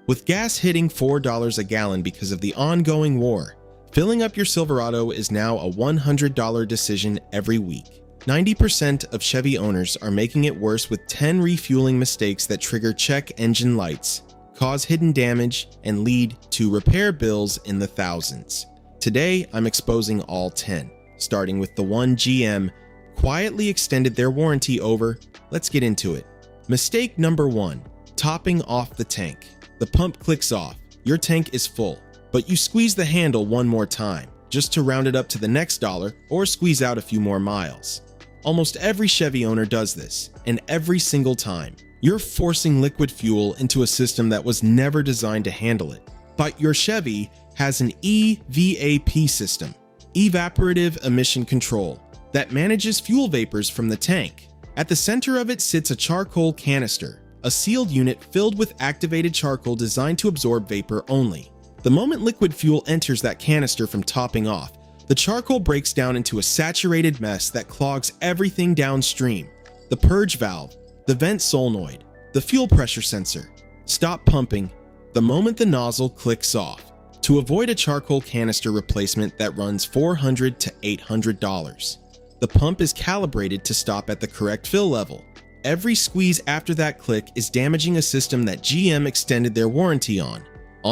With gas hitting $4 a gallon because of the ongoing war, filling up your Silverado is now a $100 decision every week. 90% of Chevy owners are making it worse with 10 refueling mistakes that trigger check engine lights, cause hidden damage, and lead to repair bills in the thousands. Today, I'm exposing all 10, starting with the one GM quietly extended their warranty over. Let's get into it. Mistake number 1, topping off the tank. The pump clicks off, your tank is full, but you squeeze the handle one more time, just to round it up to the next dollar or squeeze out a few more miles. Almost every Chevy owner does this, and every single time, you're forcing liquid fuel into a system that was never designed to handle it. But your Chevy has an EVAP system, evaporative emission control, that manages fuel vapors from the tank. At the center of it sits a charcoal canister, a sealed unit filled with activated charcoal designed to absorb vapor only. The moment liquid fuel enters that canister from topping off, the charcoal breaks down into a saturated mess that clogs everything downstream. The purge valve, the vent solenoid, the fuel pressure sensor stop pumping the moment the nozzle clicks off. To avoid a charcoal canister replacement that runs $400 to $800, the pump is calibrated to stop at the correct fill level. Every squeeze after that click is damaging a system that GM extended their warranty on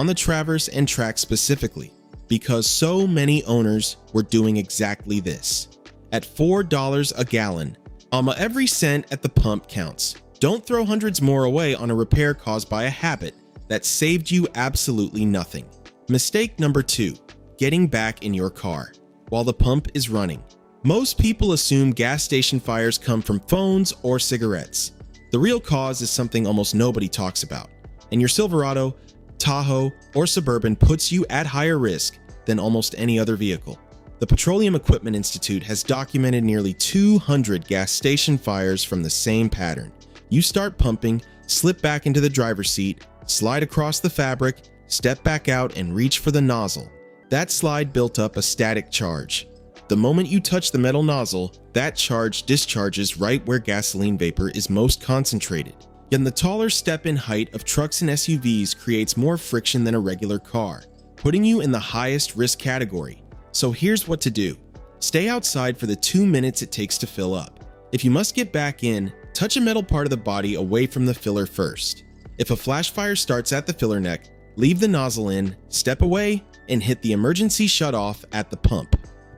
the Traverse and Track specifically, because so many owners were doing exactly this. At $4 a gallon, every cent at the pump counts. Don't throw hundreds more away on a repair caused by a habit that saved you absolutely nothing. Mistake number 2, getting back in your car while the pump is running. Most people assume gas station fires come from phones or cigarettes. The real cause is something almost nobody talks about, and your Silverado, Tahoe, or Suburban puts you at higher risk than almost any other vehicle. The Petroleum Equipment Institute has documented nearly 200 gas station fires from the same pattern. You start pumping, slip back into the driver's seat, slide across the fabric, step back out, and reach for the nozzle. That slide built up a static charge. The moment you touch the metal nozzle, that charge discharges right where gasoline vapor is most concentrated. Yet the taller step in height of trucks and SUVs creates more friction than a regular car, putting you in the highest risk category. So here's what to do. Stay outside for the 2 minutes it takes to fill up. If you must get back in, touch a metal part of the body away from the filler first. If a flash fire starts at the filler neck, leave the nozzle in, step away, and hit the emergency shutoff at the pump.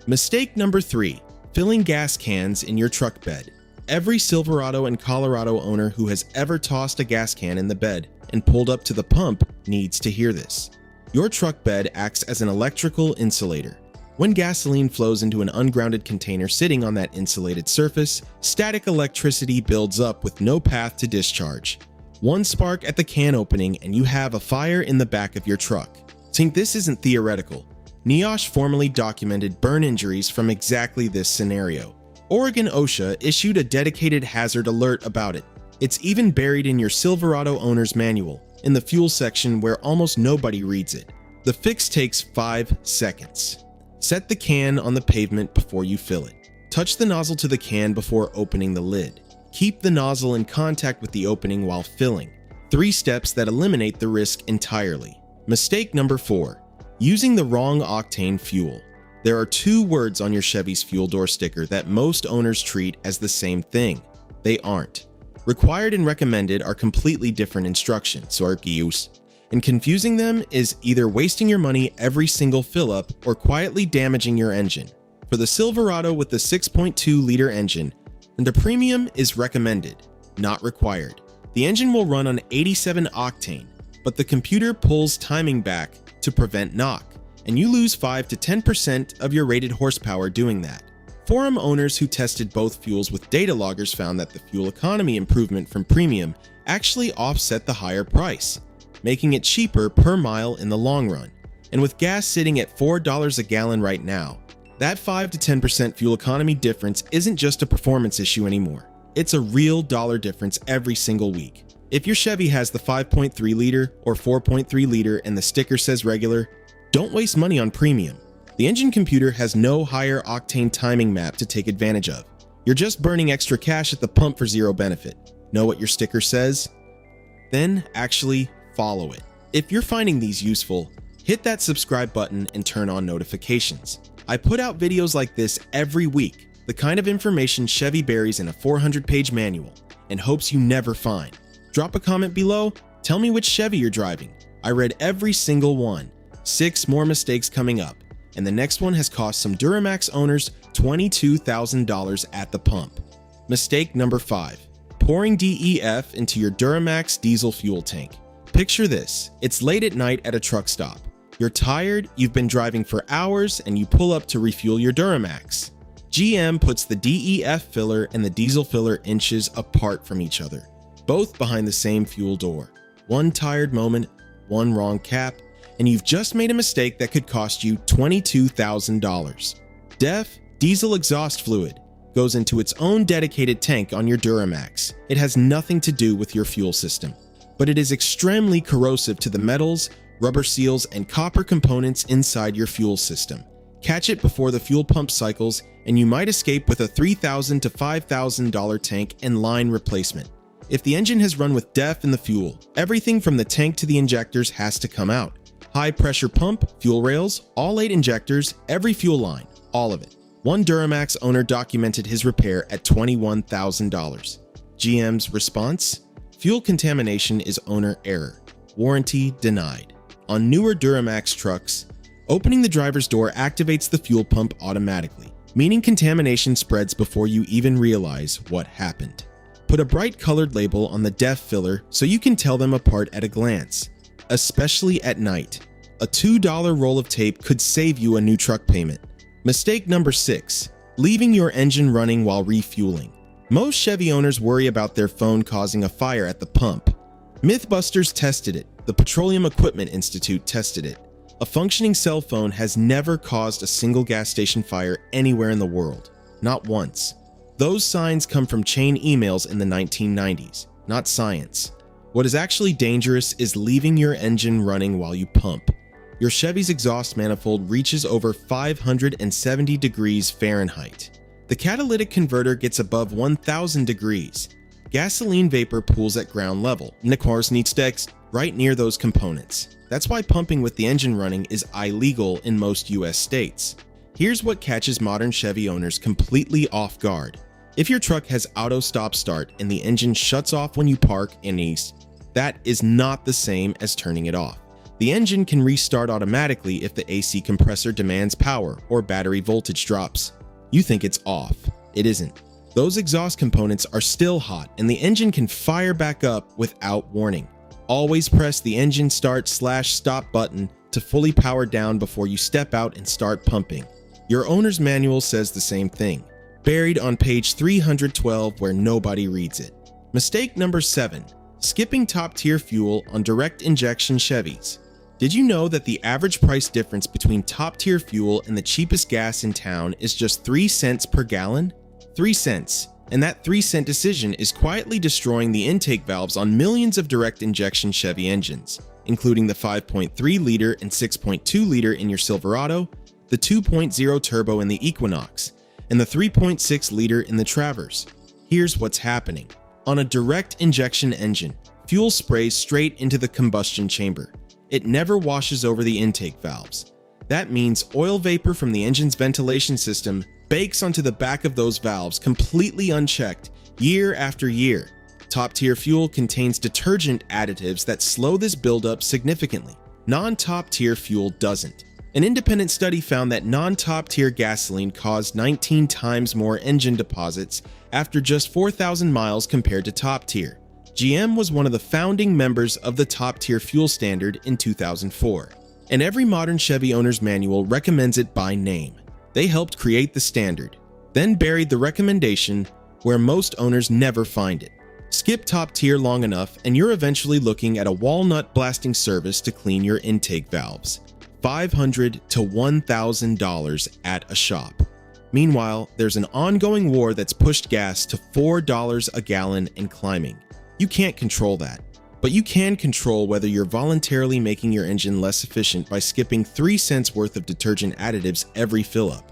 Mistake number 3, filling gas cans in your truck bed. Every Silverado and Colorado owner who has ever tossed a gas can in the bed and pulled up to the pump needs to hear this. Your truck bed acts as an electrical insulator. When gasoline flows into an ungrounded container sitting on that insulated surface, static electricity builds up with no path to discharge. One spark at the can opening and you have a fire in the back of your truck. Think this isn't theoretical. NIOSH formally documented burn injuries from exactly this scenario. Oregon OSHA issued a dedicated hazard alert about it. It's even buried in your Silverado owner's manual, in the fuel section where almost nobody reads it. The fix takes 5 seconds. Set the can on the pavement before you fill it. Touch the nozzle to the can before opening the lid. Keep the nozzle in contact with the opening while filling. 3 steps that eliminate the risk entirely. Mistake number 4, using the wrong octane fuel. There are 2 words on your Chevy's fuel door sticker that most owners treat as the same thing. They aren't. Required and recommended are completely different instructions, or use, and confusing them is either wasting your money every single fill-up or quietly damaging your engine. For the Silverado with the 6.2-liter engine, the premium is recommended, not required. The engine will run on 87 octane, but the computer pulls timing back to prevent knock, and you lose 5 to 10% of your rated horsepower doing that. Forum owners who tested both fuels with data loggers found that the fuel economy improvement from premium actually offset the higher price, making it cheaper per mile in the long run. And with gas sitting at $4 a gallon right now, that 5 to 10% fuel economy difference isn't just a performance issue anymore. It's a real dollar difference every single week. If your Chevy has the 5.3 liter or 4.3 liter and the sticker says regular, don't waste money on premium. The engine computer has no higher octane timing map to take advantage of. You're just burning extra cash at the pump for zero benefit. Know what your sticker says? Then actually follow it. If you're finding these useful, hit that subscribe button and turn on notifications. I put out videos like this every week, the kind of information Chevy buries in a 400-page manual and hopes you never find. Drop a comment below, tell me which Chevy you're driving. I read every single one. 6 more mistakes coming up, and the next one has cost some Duramax owners $22,000 at the pump. Mistake number 5. Pouring DEF into your Duramax diesel fuel tank. Picture this, it's late at night at a truck stop. You're tired, you've been driving for hours, and you pull up to refuel your Duramax. GM puts the DEF filler and the diesel filler inches apart from each other, both behind the same fuel door. One tired moment, one wrong cap, and you've just made a mistake that could cost you $22,000. DEF, diesel exhaust fluid, goes into its own dedicated tank on your Duramax. It has nothing to do with your fuel system, but it is extremely corrosive to the metals, rubber seals, and copper components inside your fuel system. Catch it before the fuel pump cycles, and you might escape with a $3,000 to $5,000 tank and line replacement. If the engine has run with DEF in the fuel, everything from the tank to the injectors has to come out. High pressure pump, fuel rails, all 8 injectors, every fuel line, all of it. One Duramax owner documented his repair at $21,000. GM's response? Fuel contamination is owner error. Warranty denied. On newer Duramax trucks, opening the driver's door activates the fuel pump automatically, meaning contamination spreads before you even realize what happened. Put a bright colored label on the DEF filler so you can tell them apart at a glance, especially at night. A $2 roll of tape could save you a new truck payment. Mistake number 6. Leaving your engine running while refueling. Most Chevy owners worry about their phone causing a fire at the pump. Mythbusters tested it. The Petroleum Equipment Institute tested it. A functioning cell phone has never caused a single gas station fire anywhere in the world. Not once. Those signs come from chain emails in the 1990s, not science. What is actually dangerous is leaving your engine running while you pump. Your Chevy's exhaust manifold reaches over 570 degrees Fahrenheit. The catalytic converter gets above 1000 degrees. Gasoline vapor pools at ground level, and the cars needs to right near those components. That's why pumping with the engine running is illegal in most US states. Here's what catches modern Chevy owners completely off guard. If your truck has auto stop start and the engine shuts off when you park in east, that is not the same as turning it off. The engine can restart automatically if the AC compressor demands power or battery voltage drops. You think it's off. It isn't. Those exhaust components are still hot and the engine can fire back up without warning. Always press the engine start/stop button to fully power down before you step out and start pumping. Your owner's manual says the same thing, buried on page 312 where nobody reads it. Mistake number 7. Skipping top-tier fuel on direct injection Chevys. Did you know that the average price difference between top-tier fuel and the cheapest gas in town is just 3 cents per gallon? 3 cents. And that 3-cent decision is quietly destroying the intake valves on millions of direct injection Chevy engines, including the 5.3-liter and 6.2-liter in your Silverado, the 2.0 turbo in the Equinox, and the 3.6-liter in the Traverse. Here's what's happening. On a direct injection engine, fuel sprays straight into the combustion chamber. It never washes over the intake valves. That means oil vapor from the engine's ventilation system bakes onto the back of those valves completely unchecked year after year. Top-tier fuel contains detergent additives that slow this buildup significantly. Non-top-tier fuel doesn't. An independent study found that non-top-tier gasoline caused 19 times more engine deposits after just 4,000 miles compared to top-tier. GM was one of the founding members of the top-tier fuel standard in 2004, and every modern Chevy owner's manual recommends it by name. They helped create the standard, then buried the recommendation where most owners never find it. Skip top tier long enough and you're eventually looking at a walnut blasting service to clean your intake valves. $500 to $1,000 at a shop. Meanwhile, there's an ongoing war that's pushed gas to $4 a gallon and climbing. You can't control that, but you can control whether you're voluntarily making your engine less efficient by skipping 3 cents worth of detergent additives every fill-up.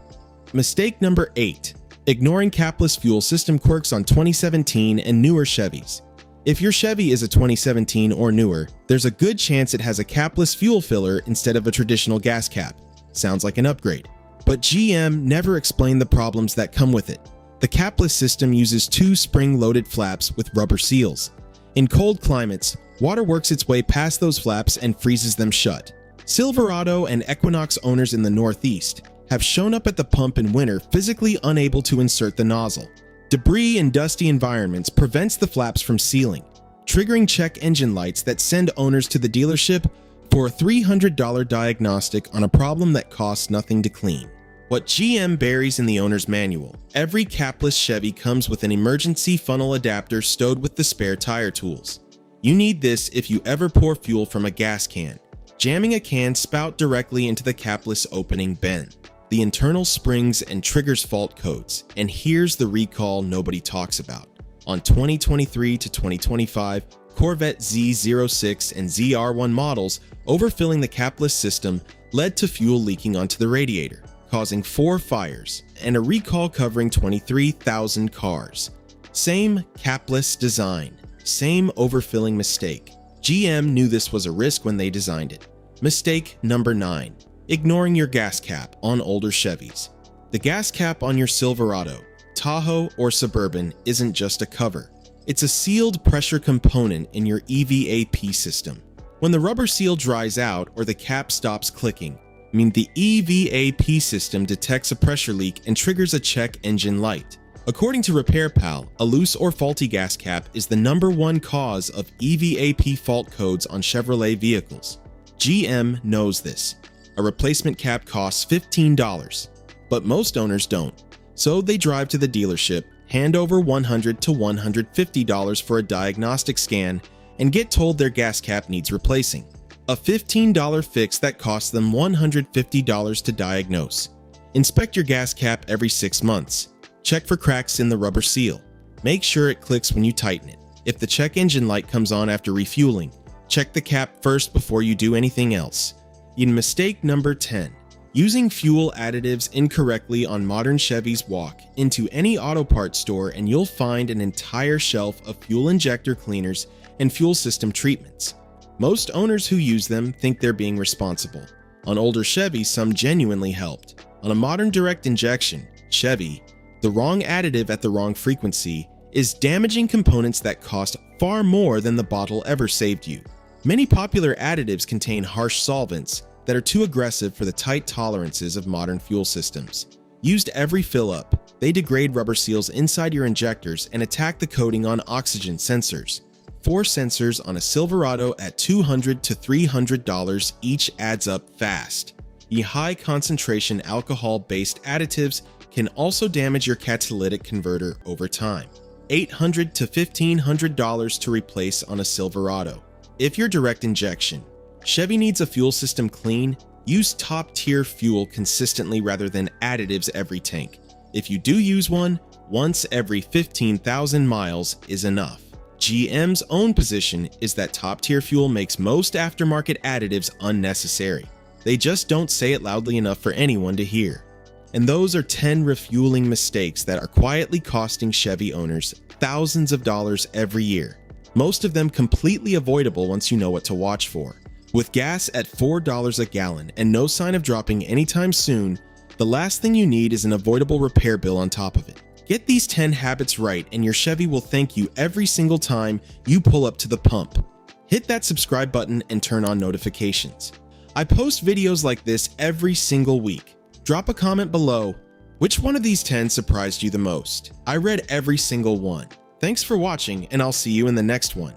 Mistake number 8. Ignoring Capless fuel system quirks on 2017 and newer Chevys. If your Chevy is a 2017 or newer, there's a good chance it has a capless fuel filler instead of a traditional gas cap. Sounds like an upgrade. But GM never explained the problems that come with it. The capless system uses two spring-loaded flaps with rubber seals. In cold climates, water works its way past those flaps and freezes them shut. Silverado and Equinox owners in the Northeast have shown up at the pump in winter physically unable to insert the nozzle. Debris in dusty environments prevents the flaps from sealing, triggering check engine lights that send owners to the dealership for a $300 diagnostic on a problem that costs nothing to clean. What GM buries in the owner's manual: every capless Chevy comes with an emergency funnel adapter stowed with the spare tire tools. You need this if you ever pour fuel from a gas can. Jamming a can spout directly into the capless opening bend the internal springs and triggers fault codes, and here's the recall nobody talks about. On 2023 to 2025 Corvette Z06 and ZR1 models, overfilling the capless system led to fuel leaking onto the radiator, causing 4 fires, and a recall covering 23,000 cars. Same capless design, same overfilling mistake. GM knew this was a risk when they designed it. Mistake number 9. Ignoring your gas cap on older Chevys. The gas cap on your Silverado, Tahoe, or Suburban isn't just a cover. It's a sealed pressure component in your EVAP system. When the rubber seal dries out or the cap stops clicking, the EVAP system detects a pressure leak and triggers a check engine light. According to RepairPal, a loose or faulty gas cap is the #1 cause of EVAP fault codes on Chevrolet vehicles. GM knows this. A replacement cap costs $15, but most owners don't. So they drive to the dealership, hand over $100 to $150 for a diagnostic scan, and get told their gas cap needs replacing. A $15 fix that costs them $150 to diagnose. Inspect your gas cap every 6 months. Check for cracks in the rubber seal. Make sure it clicks when you tighten it. If the check engine light comes on after refueling, check the cap first before you do anything else. Mistake number 10. Using fuel additives incorrectly on modern Chevys. Walk into any auto parts store and you'll find an entire shelf of fuel injector cleaners and fuel system treatments. Most owners who use them think they're being responsible. On older Chevys, some genuinely helped. On a modern direct injection Chevy, the wrong additive at the wrong frequency is damaging components that cost far more than the bottle ever saved you. Many popular additives contain harsh solvents that are too aggressive for the tight tolerances of modern fuel systems. Used every fill-up, they degrade rubber seals inside your injectors and attack the coating on oxygen sensors. 4 sensors on a Silverado at $200 to $300 each adds up fast. The high-concentration alcohol-based additives can also damage your catalytic converter over time. $800 to $1,500 to replace on a Silverado. If you're direct injection, Chevy needs a fuel system clean, use top-tier fuel consistently rather than additives every tank. If you do use one, once every 15,000 miles is enough. GM's own position is that top-tier fuel makes most aftermarket additives unnecessary. They just don't say it loudly enough for anyone to hear. And those are 10 refueling mistakes that are quietly costing Chevy owners thousands of dollars every year. Most of them completely avoidable once you know what to watch for. With gas at $4 a gallon and no sign of dropping anytime soon, the last thing you need is an avoidable repair bill on top of it. Get these 10 habits right and your Chevy will thank you every single time you pull up to the pump. Hit that subscribe button and turn on notifications. I post videos like this every single week. Drop a comment below. Which one of these 10 surprised you the most? I read every single one. Thanks for watching, and I'll see you in the next one.